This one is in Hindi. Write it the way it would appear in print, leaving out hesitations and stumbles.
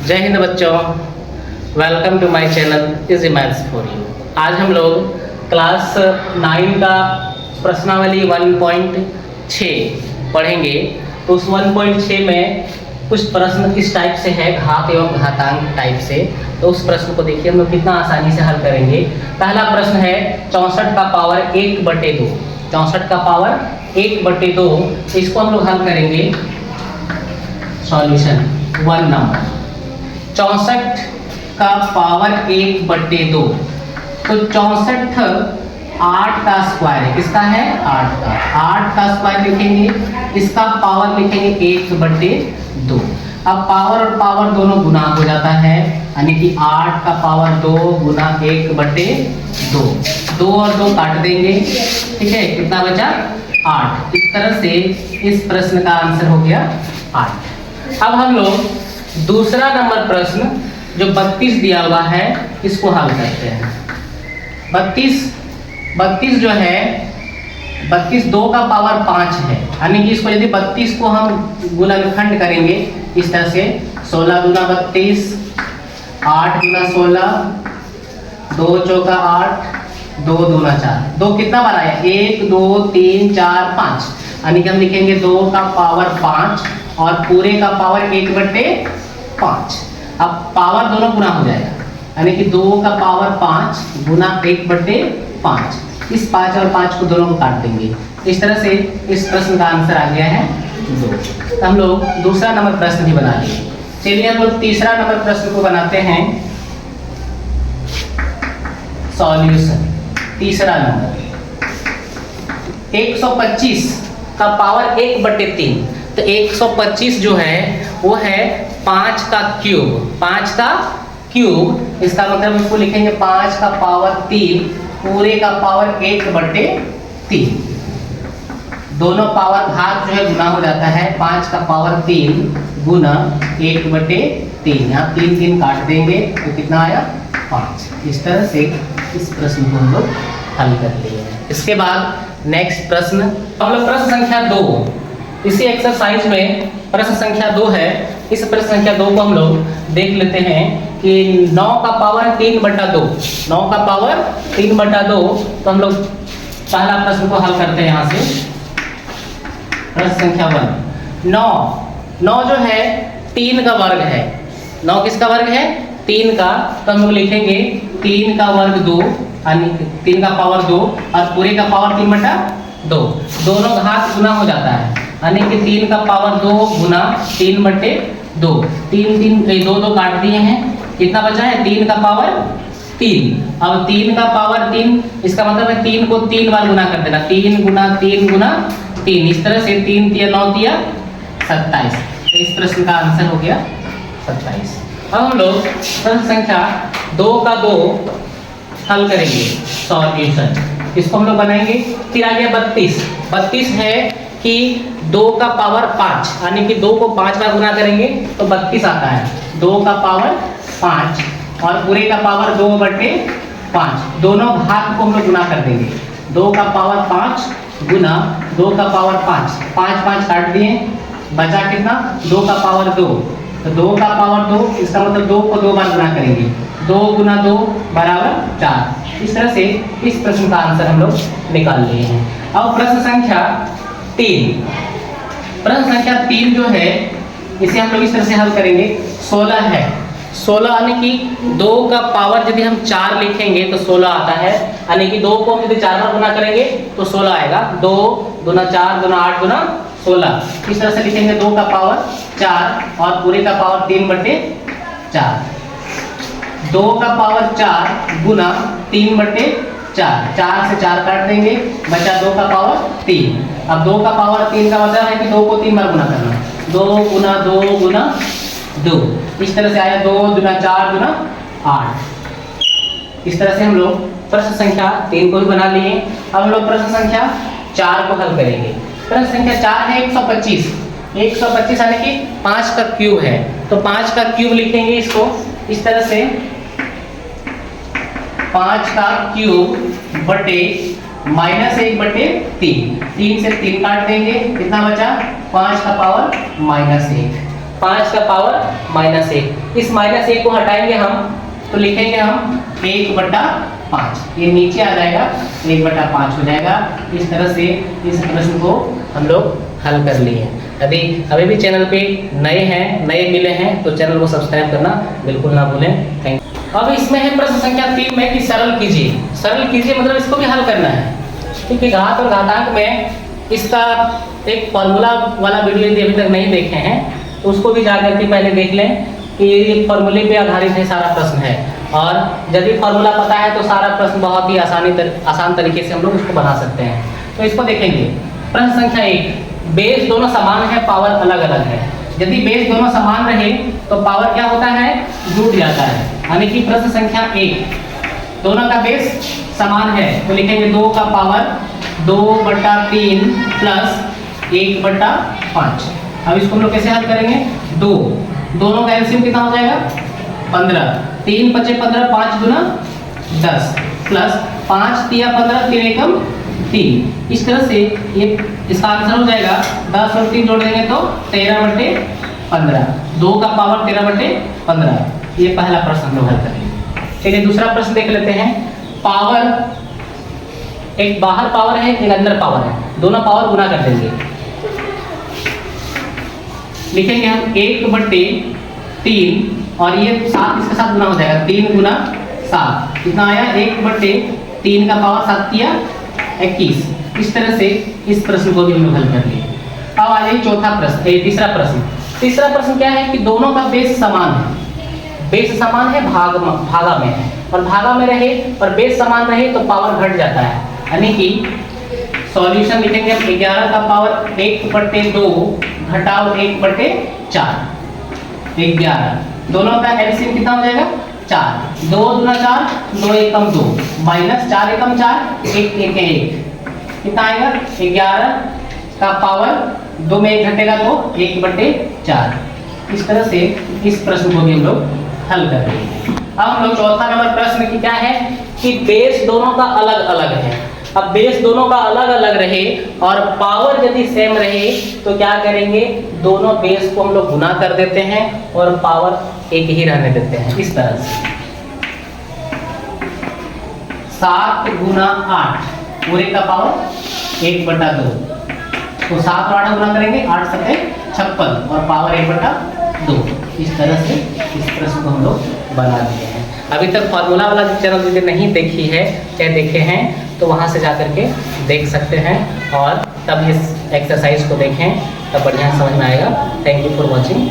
जय हिंद बच्चों, welcome to my channel easy maths for you. आज हम लोग क्लास 9 का प्रश्नावली 1.6 पढ़ेंगे। तो उस 1.6 में कुछ प्रश्न इस टाइप से है, घात एवं घातांक टाइप से। तो उस प्रश्न को देखिए हम लोग कितना आसानी से हल करेंगे। पहला प्रश्न है 64 का पावर 1/2। 64 का पावर 1/2, इसको हम लोग हल करेंगे। सॉल्यूशन 1 नंबर 64 का पावर 1/2। तो 64 8 का स्क्वायर है। किसका है? 8 का। 8 का स्क्वायर लिखेंगे, इसका पावर लिखेंगे 1/2। अब पावर और पावर दोनों गुना हो जाता है, यानी कि 8 का पावर 2 गुना 1/2। 2 और 2 काट देंगे, ठीक है। कितना बचा? 8। इस तरह से इस प्रश्न का आंसर हो गया 8। अब हम लोग दूसरा नंबर प्रश्न जो 32 दिया हुआ है, इसको हल करते हैं। 32 जो है 32 2 का पावर 5 है, यानी कि इसको यदि 32 को हम गुणनखंड करेंगे इस तरह से 16 गुना 32, 8 गुना 16, 2 चौका 8, 2 दूना 4। 2 कितना बार आया? 1 2 3 4 5, यानी कि हम लिखेंगे 2 का पावर 5 और पूरे का पावर 1/5। अब पावर दोनों गुना हो जाएगा, यानी कि 2 का पावर 5 गुना 1/5। इस 5 और 5 को दोनों को काट देंगे। इस तरह से इस प्रश्न का आंसर आ गया है 2। तो हम लोग दूसरा नंबर प्रश्न भी बना लिए। चलिए हम लोग तीसरा नंबर प्रश्न को बनाते हैं। सॉल्यूशन तीसरा नंबर 125 का पावर 1/3। तो 125 जो है वो है 5 का क्यूब। 5 का क्यूब, इसका मतलब इसको लिखेंगे 5 का पावर 3 पूरे का पावर 1/3। दोनों पावर घात जो है गुना हो जाता है। 5 का पावर 3 गुना 1/3। यहाँ 3 3 काट देंगे तो कितना आया? 5। इस तरह से इस प्रश्न को हम लोग हल कर लिए। इसके बाद नेक्स्ट प्रश्न, हम लोग प्रश्न संख्या 2, इसी एक्सरसाइज में प्रश्न संख्या 2 है। इस प्रश्न संख्या 2 को हम लोग देख लेते हैं कि 9 का पावर 3/2। 9 का पावर 3/2। तो हम लोग पहला प्रश्न को हल करते हैं यहाँ से। प्रश्न संख्या 1, 9 जो है 3 का वर्ग है। 9 किसका वर्ग है? 3 का। तो हम लोग लिखेंगे 3 का वर्ग 2, यानी 3 का पावर 2 और पूरे का पावर 3/2। दोनों घात गुना हो जाता है, यानी कि 3 का पावर 2 गुना 3/2। 3 2 2 काट दिए हैं, कितना बचा है? 3 का पावर 3। अब 3 का पावर 3, इसका मतलब है 3 को 3 बार गुना कर देना। 3 गुना 3 गुना 3, इस तरह से 3 3 9 3 27। तो इस प्रश्न का आंसर हो गया 27। अब हम लोग प्रश्न संख्या 2 का 2 हल करेंगे। सॉल्यूशन इसको हम लोग बनाएंगे। फिर आ गया 32। 32 है कि 2 का पावर 5, यानी कि 2 को 5 बार गुना करेंगे तो 32 आता है। 2 का पावर 5 और पूरे का पावर 2/5। दोनों घात को हम लोग गुना कर देंगे। 2 का पावर 5 गुना 2 का पावर 5, 5 5 काट दिए, बचा कितना? 2 का पावर 2। तो 2 का पावर 2, इसका मतलब 2 को 2 बार गुना करेंगे। 2 गुना 2 बराबर 4। इस तरह से इस प्रश्न का आंसर हम लोग निकाल लिए हैं। अब प्रश्न संख्या 3। प्रश्न संख्या 3 जो है इसे हम लोग इस तरह से हल करेंगे। 16 है। 16 यानी कि 2 का पावर यदि हम 4 लिखेंगे तो 16 आता है, यानी कि 2 को हम यदि 4 बार गुना करेंगे तो 16 आएगा। 2 गुना 4 गुना 8 गुना 16। इस तरह से लिखेंगे 2 का पावर 4 और पूरे का पावर 3/4। 2 का पावर 4 गुना 3/4। 4 से 4 काट देंगे, बचा 2 का पावर 3। अब 2 का पावर 3 का मतलब है कि 2 को 3 बार गुना करना। 2 गुना 2 गुना 2, इस तरह से आया 2 गुना 4 गुना 8। इस तरह से हम लोग प्रश्न संख्या 3 को भी बना लिए। अब हम लोग प्रश्न संख्या 4 को हल करेंगे। प्रश्न संख्या 4 है 125। 125 यानी कि 5 का क्यूब है। तो 5 का क्यूब लिखेंगे इसको इस तरह से, 5 का क्यूब बटे -1/3। 3 से 3 काट देंगे, कितना बचा? 5 का पावर -1। 5 का पावर -1। इस -1 को हटाएंगे हम तो लिखेंगे हम 1/5। ये नीचे आ जाएगा 1/5 हो जाएगा। इस तरह से इस प्रश्न को हम लोग हल कर लिए। यदि अभी भी चैनल पे नए मिले हैं तो चैनल को सब्सक्राइब करना बिल्कुल ना भूलें। Thank you. अब इसमें है प्रश्न संख्या 3 में कि सरल कीजिए। सरल कीजिए मतलब इसको भी हल करना है, क्योंकि घात और घातांक में इसका एक फॉर्मूला वाला वीडियो यदि अभी तक नहीं देखे हैं तो उसको भी जाकर के पहले देख लें कि ये फॉर्मूले पे आधारित है सारा प्रश्न है। और यदि फॉर्मूला पता है तो सारा प्रश्न बहुत ही आसान तरीके से हम लोग उसको बना सकते हैं। तो इसको देखेंगे। प्रश्न संख्या 1, बेस दोनों समान है, पावर अलग अलग है। यदि बेस दोनों समान रहे तो पावर क्या होता है, जुड़ जाता है। यानी कि प्रश्न संख्या 1, दोनों का बेस समान है तो लिखेंगे 2 का पावर 2/3 प्लस 1/5। अब इसको हम लोग कैसे हल करेंगे, 2 दोनों का एलसीएम कितना हो जाएगा 15, 3 × 5 = 15, 5 × 10 प्लस 5 × 3 = 15, 3 एकम 3। इस तरह से ये इसका आंसर हो जाएगा 10 और 3 जोड़ देंगे तो 13/15। 2 का पावर 13/15। ये पहला प्रश्न हम लोग हल करेंगे। चलिए दूसरा प्रश्न देख लेते हैं। पावर, एक बाहर पावर है एक अंदर पावर है, दोनों पावर गुना कर देंगे। लिखेंगे हम 1/3 और ये 7 इसके साथ गुना हो जाएगा, 3 × 7 कितना आया 1/3 का पावर 7 × 21। इस तरह से इस प्रश्न को भी हम लोग हल कर लिए। अब आ जाइए तीसरा प्रश्न। तीसरा प्रश्न क्या है कि दोनों का बेस समान है। बेस समान है, भागा में है, और भागा में रहे और बेस समान रहे तो पावर घट जाता है। यानी कि सॉल्यूशन लिखेंगे हम 11 का पावर 1/2 घटाओ 1/4 11। दोनों का एलसीएम कितना हो जाएगा 4। 2 × 4 2 एकम 2 माइनस 4 एकम 4 1 1 1 कितना आएगा 11 का पावर 2 में 1 घटेगा तो 1/4। इस तरह से इस प्रश्न को भी हम लोग हल कर रहे हैं। अब हम लोग चौथा नंबर प्रश्न की क्या है कि बेस दोनों का अलग अलग है। अब बेस दोनों का अलग अलग रहे और पावर यदि सेम रहे तो क्या करेंगे, दोनों बेस को हम लोग गुना कर देते हैं और पावर एक ही रहने देते हैं। इस तरह से 7 × 8 पूरे का पावर 1/2 तो 7 और 8 गुना करेंगे 8 × 7 56 और पावर 1/2। इस तरह से इस प्रश्न को हम लोग बना दिए हैं। अभी तक फार्मूला वाला चैनल यदि नहीं देखी है या देखे हैं तो वहाँ से जा करके देख सकते हैं और तब इस एक्सरसाइज को देखें तब बढ़िया समझ में आएगा। Thank you for watching.